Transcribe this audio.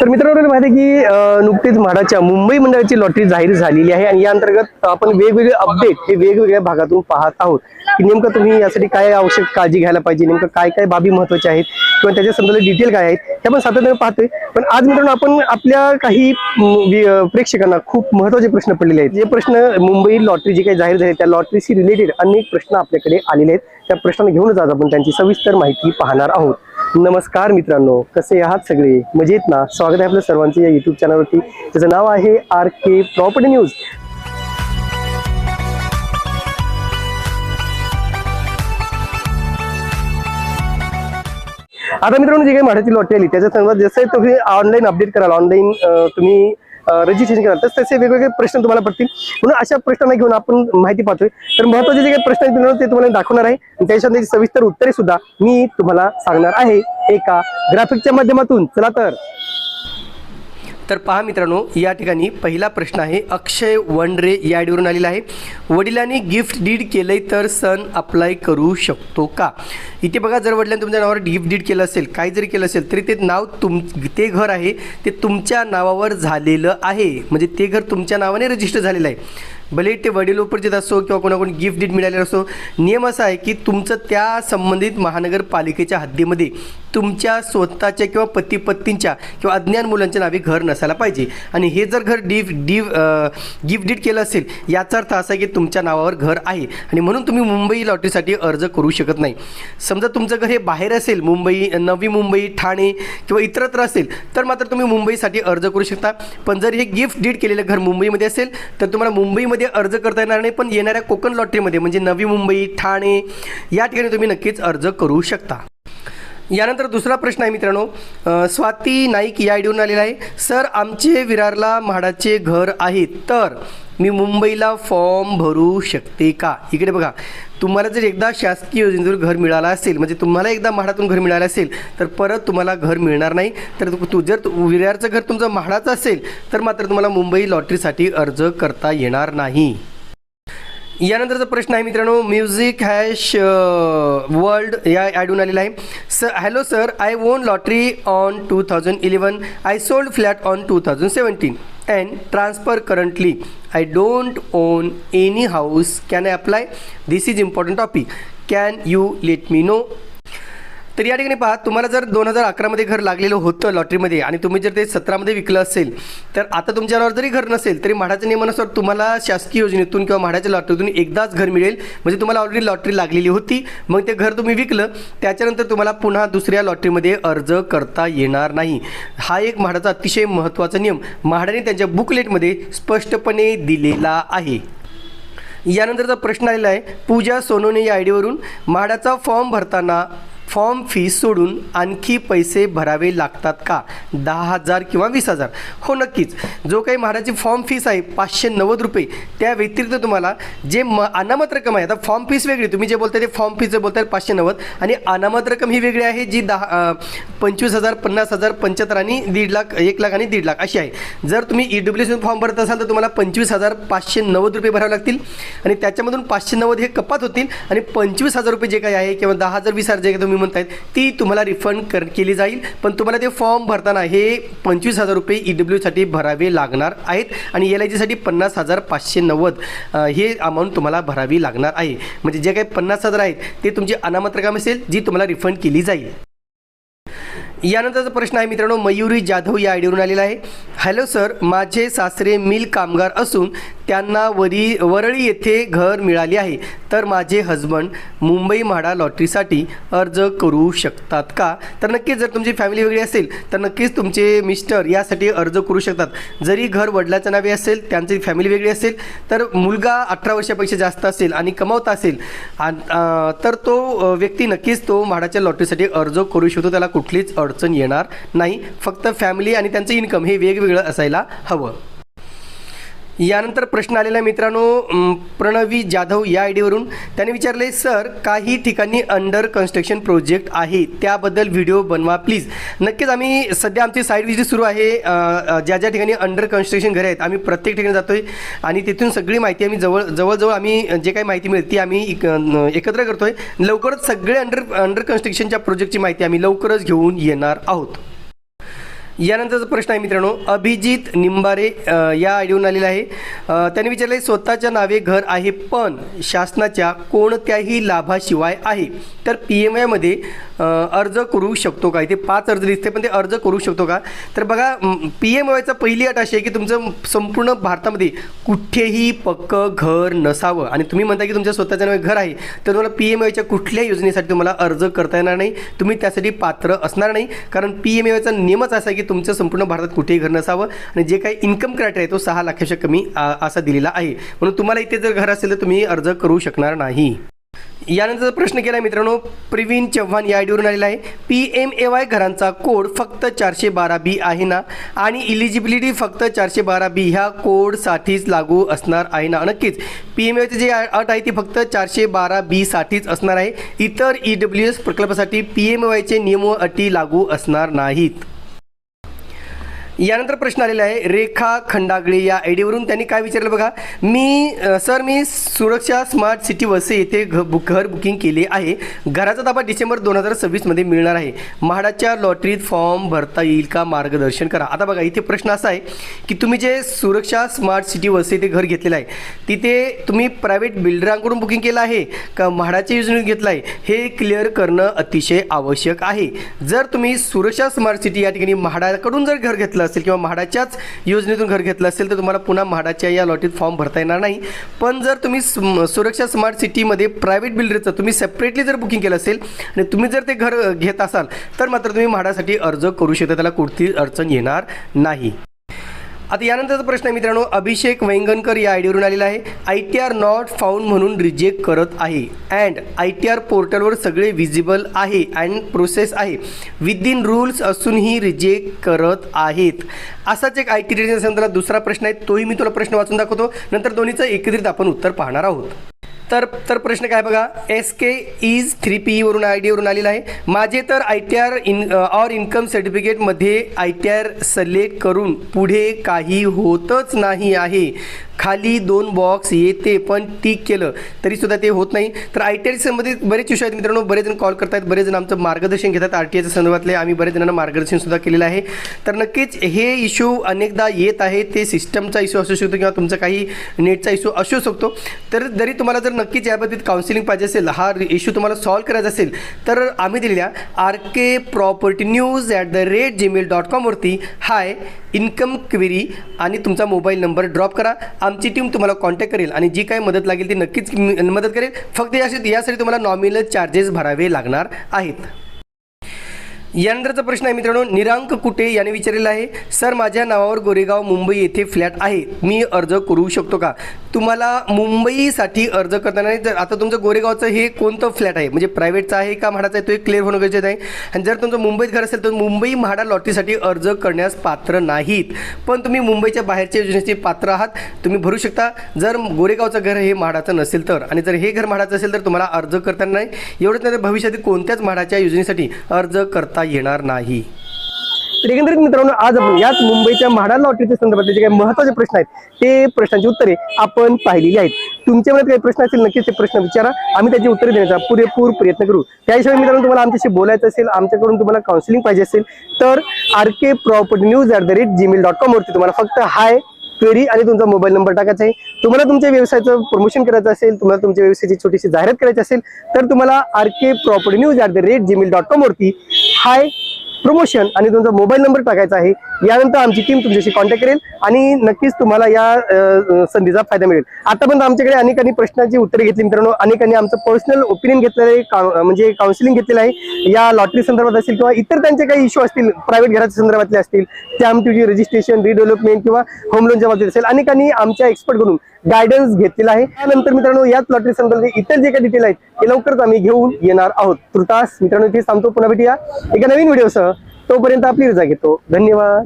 तर मित्रांनो माहिती आहे की नुकतीच म्हाडाच्या मुंबई मंडळाची लॉटरी जाहीर झालेली आहे आणि या अंतर्गत आपण वेगवेगळे अपडेट हे वेगवेगळ्या भागातून पाहत आहोत की नेमकं तुम्ही यासाठी काय आवश्यक काळजी घ्यायला पाहिजे, नेमकं काय काय बाबी महत्त्वाच्या आहेत किंवा त्याच्या संदर्भात डिटेल काय आहेत हे आपण सातत्याने पाहतोय। पण आज मित्रांनो आपण आपल्या काही प्रेक्षकांना खूप महत्त्वाचे प्रश्न पडलेले आहेत। जे प्रश्न मुंबई लॉटरी जी काही जाहीर झाली त्या लॉटरीशी रिलेटेड अनेक प्रश्न आपल्याकडे आलेले आहेत। त्या प्रश्नांना घेऊनच आज आपण त्यांची सविस्तर माहिती पाहणार आहोत। नमस्कार मित्रांनो, कसे आहात सगळे? मजेत ना? स्वागत आहे आपल्या सर्वांचे या YouTube चॅनलवरती, त्याचं नाव आहे RK प्रॉपर्टी न्यूज। आता मित्रांनो जी काही म्हाडाची लॉटरी आली त्याच्या संदर्भात जसं तुम्ही ऑनलाईन अपडेट कराल, ऑनलाईन तुम्ही रजिस्ट्रेशन कराल तसे वेगवेगळे प्रश्न तुम्हाला पडतील। म्हणून अशा प्रश्नांना घेऊन आपण माहिती पाहतोय। तर महत्त्वाचे जे काही प्रश्न आहेत ते तुम्हाला दाखवणार आहे आणि त्याच्यासाठी सविस्तर उत्तरे सुद्धा मी तुम्हाला सांगणार आहे एका ग्राफिकच्या माध्यमातून। चला तर पहा मित्रांनो, या ठिकाणी पहिला प्रश्न आहे अक्षय वनरे या आयडीवरून आलेला आहे। वडिलांनी गिफ्ट डीड केलंय तर सन अप्लाय करू शकतो का? इथे बघा, जर वडिलांनी तुमच्या नावावर गिफ्ट डीड केलं असेल, काही जरी केलं असेल तरी ते नाव ते घर आहे ते तुमच्या नावावर झालेलं आहे, म्हणजे ते घर तुमच्या नावाने रजिस्टर झालेलं आहे। भले ते वडिलोपर्जित असो किंवा कोणाकोणी गिफ्ट डीड मिळालेलं असो, नियम असा आहे की तुमचं त्या संबंधित महानगरपालिकेच्या हद्दीमध्ये तुमच्या स्वतःच्या किंवा पती पत्नींच्या किंवा अज्ञान मुलांच्या नावे घर नसायला पाहिजे। आणि हे जर घर गिफ्ट डीड केलं असेल याचा अर्थ असा आहे की तुमच्या नावावर घर आहे आणि म्हणून तुम्ही मुंबई लॉटरीसाठी अर्ज करू शकत नाही। समजा तुमचं घर हे बाहेर असेल, मुंबई, नवी मुंबई, ठाणे किंवा इतरत्र असेल तर मात्र तुम्ही मुंबईसाठी अर्ज करू शकता। पण जर हे गिफ्ट डीड केलेलं घर मुंबईमध्ये असेल तर तुम्हाला मुंबईमध्ये अर्ज करता येणार नाही, पण येणाऱ्या कोकण लॉटरीमध्ये म्हणजे नवी मुंबई, ठाणे या ठिकाणी तुम्ही नक्कीच अर्ज करू शकता। यानंतर दुसरा प्रश्न आहे मित्रांनो, स्वाती नाईक या आयडीवरून आलेला आहे। सर, आमचे विरारला म्हाडाचे घर आहे तर मी मुंबईला फॉर्म भरू शकते का? इकडे बघा, तुम्हाला जर एकदा शासकीय योजनेतून घर मिळालं असेल, म्हणजे तुम्हाला एकदा म्हाडातून घर मिळालं असेल तर परत तुम्हाला घर मिळणार नाही। तर जर विरारचं घर तुमचं म्हाडाचं असेल तर मात्र तुम्हाला मुंबई लॉटरीसाठी अर्ज करता येणार नाही। यानंतरचा प्रश्न आहे मित्रांनो, म्युझिक हॅश वर्ल्ड या ॲडून आलेला आहे। हॅलो सर, आय वोन lottery on 2011, I sold flat on 2017 and transfer currently I don't own any house, can I apply? This is important topic, can you let me know? तर या ठिकाणी पहा, तुम्हाला जर 2011 घर लागलेलं होतं लॉटरीमध्ये आणि तुम्ही जर ते 17 विकलं असेल तर आता तुमच्यावर जरी घर नसेल तरी म्हाडाच्या नियमानुसार तुम्हाला शासकीय योजनेतून किंवा म्हाडाच्या लॉटरीतून एकदाच घर मिळेल, म्हणजे तुम्हाला ऑलरेडी लॉटरी लागलेली होती, मग ते घर तुम्ही विकलं त्याच्यानंतर तुम्हाला पुन्हा दुसऱ्या लॉटरीमध्ये अर्ज करता येणार नाही। हा एक म्हाडाचा अतिशय महत्त्वाचा नियम म्हाडाने त्यांच्या बुकलेटमध्ये स्पष्टपणे दिलेला आहे। यानंतरचा प्रश्न आलेला आहे पूजा सोनोने या आयडीवरून, म्हाडाचा फॉर्म भरताना फॉर्म फीस सोडून आणखी पैसे भरावे लागतात का? 10,000 किंवा 20,000? हो, नक्कीच। जो काही म्हाडाची फॉर्म फीस आहे 590 रुपये, त्या व्यतिरिक्त तुम्हाला जे अनामत रक्कम आहे, आता फॉर्म फीस वेगळी, तुम्ही जे बोलताय ते फॉर्म फीस जे बोलताय 590 आणि अनामत रक्कम ही वेगळी आहे जी 25,000, 50,000, 75 आणि 1.5 लाख, 1 लाख आणि 1.5 लाख अशी आहे। जर तुम्ही EWS फॉर्म भरत असाल तर तुम्हाला 25,590 रुपये भरावे लागतील आणि त्याच्यामधून 590 हे कपात होतील आणि 25,000 रुपये जे काही आहे किंवा 10,000, 20,000 जे काही तुम्ही म्हणतायत ती तुम्हाला रिफंड केली जाईल। पण तुम्हाला ते फॉर्म भरताना हे 25,000 रुपये EWS साठी भरावे लागणार आहेत आणि LIG साठी 50,590 हे अमाऊंट तुम्हाला भरावी लागणार आहे। म्हणजे जे काही 50,000 आहेत ते तुमची अनामत रक्कम असेल जी तुम्हाला रिफंड केली जाईल। यानंतरचा प्रश्न आहे मित्रांनो, मयुरी जाधव या आयडीवरून आलेला आहे। हॅलो सर, माझे सासरे मिल कामगार असून त्यांना वरळी येथे घर मिळाले आहे तर माझे हजबंड मुंबई म्हाडा लॉटरीसाठी अर्ज करू शकतात का? तर नक्कीच, जर तुमची फॅमिली वेगळी असेल तर नक्कीच तुमचे मिस्टर यासाठी अर्ज करू शकतात। जरी घर वडिलाच्या नावे असेल, त्यांची फॅमिली वेगळी असेल तर मुलगा 18 वर्षापेक्षा जास्त असेल आणि कमावता असेल तर तो व्यक्ती नक्कीच तो म्हाडाच्या लॉटरीसाठी अर्ज करू शकतो, त्याला कुठलीच अडचण येणार नाही। फक्त फॅमिली आणि त्यांचं इन्कम हे वेगवेगळं असायला हवं। यानंतर प्रश्न आलेला आहे मित्रांनो, प्रणवी जाधव या आयडीवरून, त्याने विचारले सर, काही ठिकाणी अंडर कन्स्ट्रक्शन प्रोजेक्ट आहे त्याबद्दल व्हिडिओ बनवा प्लीज। नक्कीच, आम्ही सध्या आमची साईट व्हिजिट सुरू आहे, ज्या ज्या ठिकाणी अंडर कन्स्ट्रक्शन घरे आहेत आम्ही प्रत्येक ठिकाणी जातोय आणि तिथून सगळी माहिती आम्ही जवळजवळ आम्ही जे काही माहिती मिळते ती आम्ही एकत्र करतोय। लवकरच सगळे अंडर कन्स्ट्रक्शनच्या प्रोजेक्टची माहिती आम्ही लवकरच घेऊन येणार आहोत। यानंतरचा प्रश्न आहे मित्रांनो, अभिजित निंबारे या आयडीवरून आलेला आहे. त्यांनी विचारले, स्वतःच्या नावे घर आहे पण शासनाच्या कोणत्याही लाभाशिवाय आहे, तर PMIमध्ये अर्ज करू शकतो का? इथे 5 अर्ज दिसते, पण ते अर्ज करू शकतो का? तर बघा, PMIचा पहिली अट अशी आहे की तुमचं संपूर्ण भारतामध्ये कुठेही पक्कं घर नसावं. आणि तुम्ही म्हणता की तुमच्या स्वतःच्या नावे घर आहे, तर तुम्हाला PMIच्या कुठल्याही योजनेसाठी तुम्हाला अर्ज करता येणार नाही, तुम्ही त्यासाठी पात्र असणार नाही. कारण PMIचा नियमच असा आहे की तुमचं संपूर्ण भारतात कुठेही घर नसावं आणि जे काही इन्कम क्रायटेरिया आहे तो 6 लाखापेक्षा कमी असा दिलेला आहे. म्हणून तुम्हाला इथे जर घर असेल तर तुम्ही अर्ज करू शकणार नाही. यानंतर प्रश्न केला आहे मित्रांनो, प्रवीण चव्हाण या आयडीवरून आलेला आहे. PMAY घरांचा कोड फक्त 412B आहे ना, आणि इलिजिबिलिटी फक्त 412B ह्या कोडसाठीच लागू असणार आहे ना? नक्कीच PMAYची जी अट आहे ती फक्त 412B साठीच असणार आहे. इतर EWS प्रकल्पासाठी PMAYचे नियम व अटी लागू असणार नाहीत. यानंतर प्रश्न आलेला आहे रेखा खंडागळे या आयडीवरून. त्यांनी काय विचारलं बघा, मी सुरक्षा स्मार्ट सिटी वसई येथे घर बुकिंग केले आहे. घराचा ताबा डिसेंबर 2026 मिळणार आहे. म्हाडाच्या लॉटरीत फॉर्म भरता येईल का? मार्गदर्शन करा. आता बघा, इथे प्रश्न असा आहे की तुम्ही जे सुरक्षा स्मार्ट सिटी वसई येथे घर घेतलेलं आहे, तिथे तुम्ही प्रायव्हेट बिल्डरांकडून बुकिंग केलं आहे का म्हाडाच्या योजनेत घेतलं आहे, हे क्लिअर करणं अतिशय आवश्यक आहे. जर तुम्ही सुरक्षा स्मार्ट सिटी या ठिकाणी म्हाडाकडून जर घर घेतलं असेल किंवा म्हाडाच्याच योजनेतून घर घेतलं असेल तर तुम्हाला पुन्हा म्हाडाच्या या लॉटरीत फॉर्म भरता येणार नाही. पण जर तुम्ही सुरक्षा स्मार्ट सिटीमध्ये प्रायव्हेट बिल्डरचं तुम्ही सेपरेटली जर बुकिंग केलं असेल आणि तुम्ही जर ते घर घेत असाल तर मात्र तुम्ही म्हाडासाठी अर्ज करू शकता, त्याला कोणतीच अडचण येणार नाही. आता यानंतरचा प्रश्न आहे मित्रांनो, अभिषेक वैंगणकर या आयडीवरून आलेला आहे. ITR नॉट फाउंड म्हणून रिजेक्ट करत आहे अँड ITR पोर्टलवर सगळे विजिबल आहे अँड प्रोसेस आहे, विदिन रूल्स असूनही रिजेक्ट करत आहेत. असाच एक IT रेटिंगच्या संदर्भात दुसरा प्रश्न आहे, तोही मी तुला प्रश्न वाचून दाखवतो, नंतर दोन्हीचं एकत्रित आपण उत्तर पाहणार आहोत. तर प्रश्न काय बघा, SK इज 3PE वरून आयडीवरून आलेला आहे. माझे तर ITR और इन्कम सर्टिफिकेटमध्ये ITR सिलेक्ट करून पुढे काही होतच नाही आहे. खाली 2 बॉक्स येते पण टिक केलं तरीसुद्धा ते होत नाही. तर ITR संबंधित बरेच इश्यू आहेत मित्रांनो, बरेच जण कॉल करतात, बरेच जण आमचं मार्गदर्शन घेतात RTIच्या संदर्भातले. आम्ही बरेच जणांना मार्गदर्शनसुद्धा केलेलं आहे. तर नक्कीच हे इश्यू अनेकदा येत आहे, ते सिस्टमचा इश्यू असू शकतो किंवा तुमचा काही नेटचा इश्यू असू शकतो. तर जरी तुम्हाला जर नक्कीच याबाबतीत काउन्सिलिंग पाहिजे असेल, हा इश्यू तुम्हाला सॉल्व्ह करायचा असेल, तर आम्ही दिलेल्या rkpropertynews@gmail.com वरती हाय इन्कम क्वेरी आणि तुमचा मोबाईल नंबर ड्रॉप करा. आमची टीम तुम्हाला कॉन्टॅक्ट करेल आणि जी काही मदत लागेल ती नक्कीच मदत करेल. फक्त यासाठी तुम्हाला नॉमिनल चार्जेस भरावे लागणार आहेत. यानंतरचा प्रश्न आहे मित्रांनो, निरांक कुटे याने विचारलेला आहे. सर, माझ्या नावावर गोरेगाव मुंबई येथे फ्लॅट आहे, मी अर्ज करू शकतो का? तुम्हाला मुंबईसाठी अर्ज करताना जर आता तुमचं गोरेगावचं हे कोणतं फ्लॅट आहे, म्हणजे प्रायव्हेटचं आहे का म्हाडाचं आहे, तो एक क्लिअर होणं गरजेचं आहे. आणि जर तुमचं मुंबईत घर असेल तर मुंबई म्हाडा लॉटरीसाठी अर्ज करण्यास पात्र नाहीत, पण तुम्ही मुंबईच्या बाहेरच्या योजनेचे पात्र आहात, तुम्ही भरू शकता. जर गोरेगावचं घर हे म्हाडाचं नसेल तर, आणि जर हे घर म्हाडाचं असेल तर तुम्हाला अर्ज करताना नाही. एवढंच नाही तर भविष्यातील कोणत्याच म्हाडाच्या योजनेसाठी अर्ज करता येणार नाही. तर एकंदरीत मित्रांनो, आज आपण याच मुंबईच्या म्हाडा लॉटरीच्या संदर्भातले जे काही महत्त्वाचे प्रश्न आहेत ते प्रश्नांची उत्तरे आपण पाहिलेली आहेत. तुमच्या मनात काही प्रश्न असेल नक्कीच ते प्रश्न विचारा, आम्ही त्याची उत्तरे देण्याचा पुरेपूर प्रयत्न करू. त्याशिवाय मित्रांनो, तुम्हाला आमच्याशी बोलायचं असेल, आमच्याकडून तुम्हाला काउन्सिलिंग पाहिजे असेल तर rkpropertynews@gmail.com वरती तुम्हाला फक्त हाय क्वेरी आणि तुमचा मोबाईल नंबर टाकायचा आहे. तुम्हाला तुमच्या व्यवसायाचं प्रमोशन करायचं असेल, तुम्हाला तुमच्या व्यवसायाची छोटीशी जाहिरात करायची असेल तर तुम्हाला rkpropertynews@gmail.com वरती हाय प्रमोशन आणि तुमचा मोबाईल नंबर टाकायचा आहे. यानंतर आमची टीम तुमच्याशी कॉन्टॅक्ट करेल आणि नक्कीच तुम्हाला या संधीचा फायदा मिळेल. आतापर्यंत आमच्याकडे अनेकांनी प्रश्नांची उत्तरे घेतली मित्रांनो, अनेकांनी आमचं पर्सनल ओपिनियन घेतलेलं आहे, म्हणजे काउन्सिलिंग घेतलेलं आहे. या लॉटरी संदर्भात असेल किंवा इतर त्यांचे काही इश्यू असतील, प्रायव्हेट घराच्या संदर्भातले असतील, त्यामध्ये रजिस्ट्रेशन, रिडेव्हलपमेंट किंवा होम लोनच्या बाबतीत असेल, अनेकांनी आमच्या एक्सपर्टकडून गायडन्स घेतलेला आहे. त्यानंतर मित्रांनो, याच लॉटरी संदर्भात इतर जे काही डिटेल आहेत ते लवकरच आम्ही घेऊन येणार आहोत. तुर्तास मित्रांनो, इथे सांगतो, पुन्हा भेटूया एका नवीन व्हिडिओसह. तोपर्यंत आपली रजा घेतो. धन्यवाद.